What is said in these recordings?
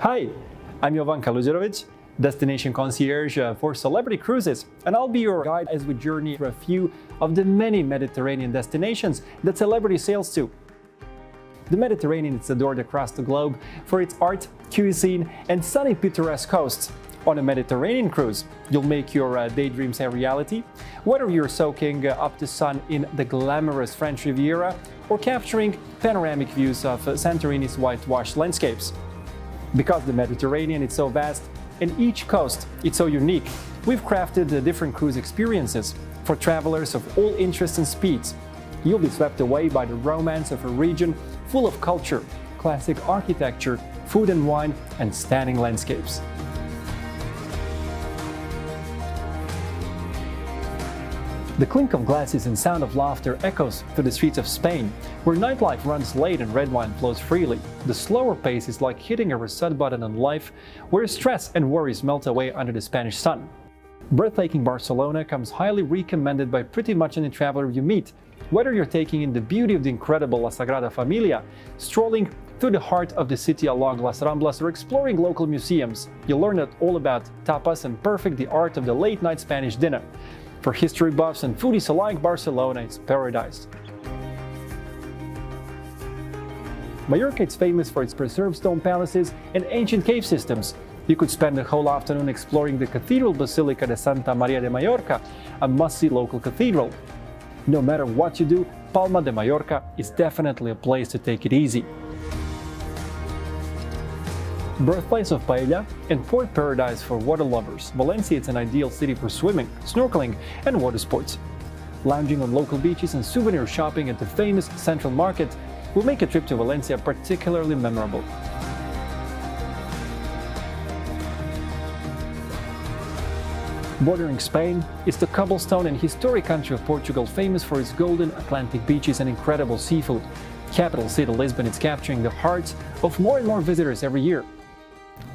Hi, I'm Jovan Kaluđerović, destination concierge for celebrity cruises, and I'll be your guide as we journey through a few of the many Mediterranean destinations that celebrity sails to. The Mediterranean is adored across the globe for its art, cuisine, and sunny picturesque coasts. On a Mediterranean cruise, you'll make your daydreams a reality, whether you're soaking up the sun in the glamorous French Riviera or capturing panoramic views of Santorini's whitewashed landscapes. Because the Mediterranean is so vast and each coast is so unique, we've crafted different cruise experiences for travelers of all interests and speeds. You'll be swept away by the romance of a region full of culture, classic architecture, food and wine, and stunning landscapes. The clink of glasses and sound of laughter echoes through the streets of Spain, where nightlife runs late and red wine flows freely. The slower pace is like hitting a reset button on life, where stress and worries melt away under the Spanish sun. Breathtaking Barcelona comes highly recommended by pretty much any traveler you meet, whether you're taking in the beauty of the incredible La Sagrada Familia, strolling through the heart of the city along Las Ramblas, or exploring local museums. You'll learn all about tapas and perfect the art of the late-night Spanish dinner. For history buffs and foodies alike, Barcelona is paradise. Mallorca is famous for its preserved stone palaces and ancient cave systems. You could spend the whole afternoon exploring the Cathedral Basilica de Santa Maria de Mallorca, a must-see local cathedral. No matter what you do, Palma de Mallorca is definitely a place to take it easy. Birthplace of paella and port paradise for water lovers, Valencia is an ideal city for swimming, snorkeling, and water sports. Lounging on local beaches and souvenir shopping at the famous Central Market will make a trip to Valencia particularly memorable. Bordering Spain is the cobblestone and historic country of Portugal, famous for its golden Atlantic beaches and incredible seafood. Capital city Lisbon is capturing the hearts of more and more visitors every year.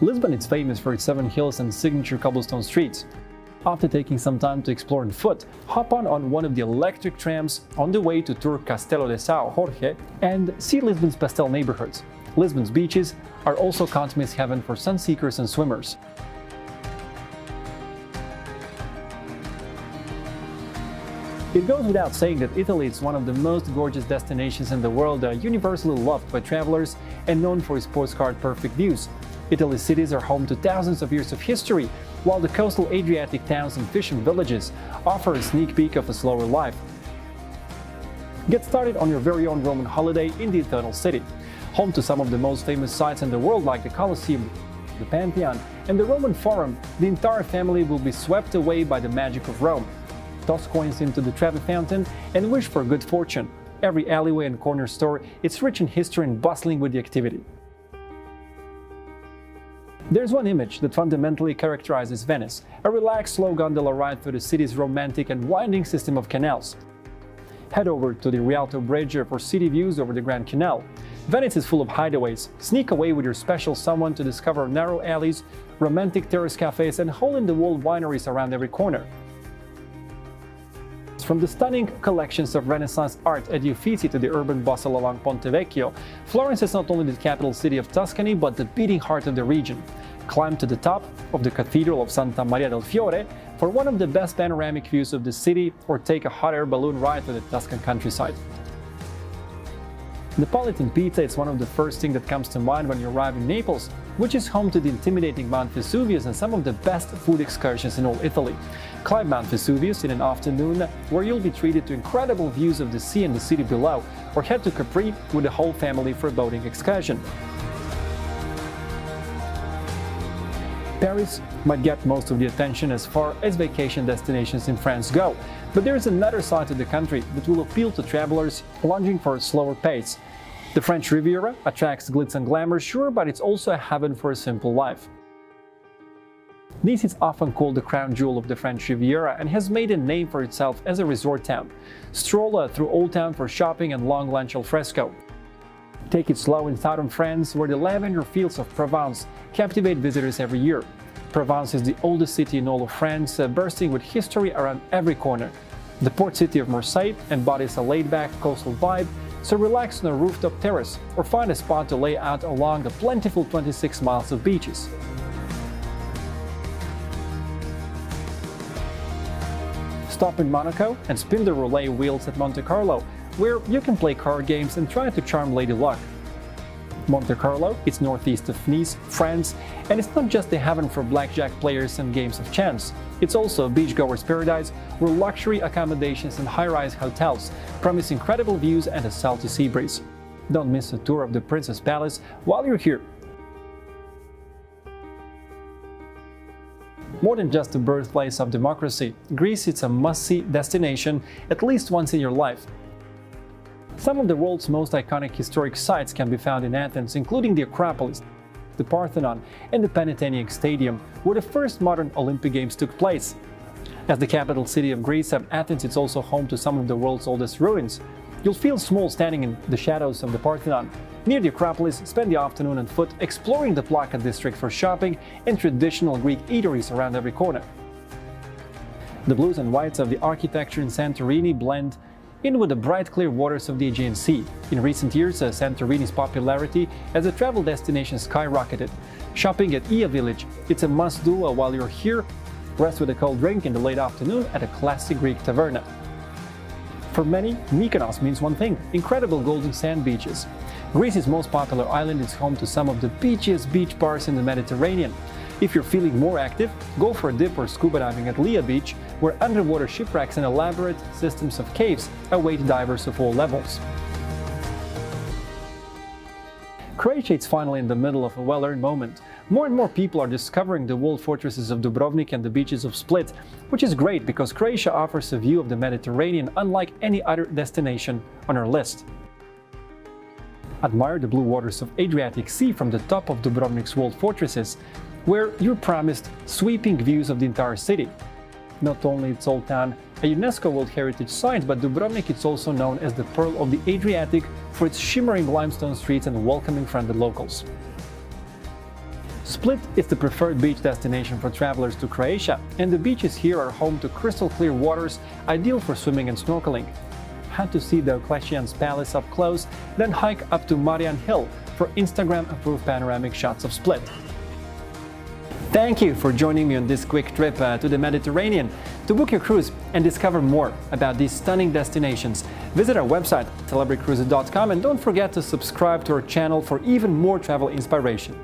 Lisbon is famous for its 7 hills and signature cobblestone streets. After taking some time to explore on foot, hop on one of the electric trams on the way to tour Castelo de São Jorge and see Lisbon's pastel neighborhoods. Lisbon's beaches are also can't-miss heaven for sunseekers and swimmers. It goes without saying that Italy is one of the most gorgeous destinations in the world, universally loved by travelers and known for its postcard-perfect views. Italy's cities are home to thousands of years of history, while the coastal Adriatic towns and fishing villages offer a sneak peek of a slower life. Get started on your very own Roman holiday in the Eternal City. Home to some of the most famous sites in the world like the Colosseum, the Pantheon, and the Roman Forum, the entire family will be swept away by the magic of Rome. Toss coins into the Trevi Fountain and wish for good fortune. Every alleyway and corner store is rich in history and bustling with the activity. There's one image that fundamentally characterizes Venice, a relaxed, slow gondola ride through the city's romantic and winding system of canals. Head over to the Rialto Bridge for city views over the Grand Canal. Venice is full of hideaways. Sneak away with your special someone to discover narrow alleys, romantic terrace cafes, and hole-in-the-wall wineries around every corner. From the stunning collections of Renaissance art at Uffizi to the urban bustle along Ponte Vecchio, Florence is not only the capital city of Tuscany but the beating heart of the region. Climb to the top of the Cathedral of Santa Maria del Fiore for one of the best panoramic views of the city, or take a hot air balloon ride through the Tuscan countryside. Neapolitan pizza is one of the first things that comes to mind when you arrive in Naples, which is home to the intimidating Mount Vesuvius and some of the best food excursions in all Italy. Climb Mount Vesuvius in an afternoon where you'll be treated to incredible views of the sea and the city below, or head to Capri with the whole family for a boating excursion. Paris might get most of the attention as far as vacation destinations in France go, but there is another side to the country that will appeal to travelers longing for a slower pace. The French Riviera attracts glitz and glamour, sure, but it's also a heaven for a simple life. Nice is often called the crown jewel of the French Riviera and has made a name for itself as a resort town. Stroll through Old Town for shopping and long lunch al fresco. Take it slow in southern France, where the lavender fields of Provence captivate visitors every year. Provence is the oldest city in all of France, bursting with history around every corner. The port city of Marseille embodies a laid-back coastal vibe, so relax on a rooftop terrace or find a spot to lay out along the plentiful 26 miles of beaches. Stop in Monaco and spin the roulette wheels at Monte Carlo, where you can play card games and try to charm Lady Luck. Monte Carlo is northeast of Nice, France, and it's not just a heaven for blackjack players and games of chance. It's also a beachgoer's paradise where luxury accommodations and high-rise hotels promise incredible views and a salty sea breeze. Don't miss a tour of the Princess Palace while you're here. More than just the birthplace of democracy, Greece is a must-see destination at least once in your life. Some of the world's most iconic historic sites can be found in Athens, including the Acropolis, the Parthenon, and the Panathenaic Stadium, where the first modern Olympic Games took place. As the capital city of Greece, Athens is also home to some of the world's oldest ruins. You'll feel small standing in the shadows of the Parthenon. Near the Acropolis, spend the afternoon on foot exploring the Plaka district for shopping and traditional Greek eateries around every corner. The blues and whites of the architecture in Santorini blend in with the bright clear waters of the Aegean Sea. In recent years, Santorini's popularity as a travel destination skyrocketed. Shopping at Ia Village, it's a must-do while you're here. Rest with a cold drink in the late afternoon at a classic Greek taverna. For many, Mykonos means one thing: incredible golden sand beaches. Greece's most popular island is home to some of the beachiest beach bars in the Mediterranean. If you're feeling more active, go for a dip or scuba diving at Lia Beach, where underwater shipwrecks and elaborate systems of caves await divers of all levels. Croatia is finally in the middle of a well-earned moment. More and more people are discovering the walled fortresses of Dubrovnik and the beaches of Split, which is great because Croatia offers a view of the Mediterranean unlike any other destination on our list. Admire the blue waters of Adriatic Sea from the top of Dubrovnik's walled fortresses, where you're promised sweeping views of the entire city. Not only its old town a UNESCO World Heritage Site, but Dubrovnik is also known as the Pearl of the Adriatic for its shimmering limestone streets and welcoming friendly locals. Split is the preferred beach destination for travelers to Croatia, and the beaches here are home to crystal clear waters, ideal for swimming and snorkeling. Had to see Diocletian's palace up close, then hike up to Marian Hill for Instagram-approved panoramic shots of Split. Thank you for joining me on this quick trip to the Mediterranean. To book your cruise and discover more about these stunning destinations, visit our website, celebritycruises.com, and don't forget to subscribe to our channel for even more travel inspiration.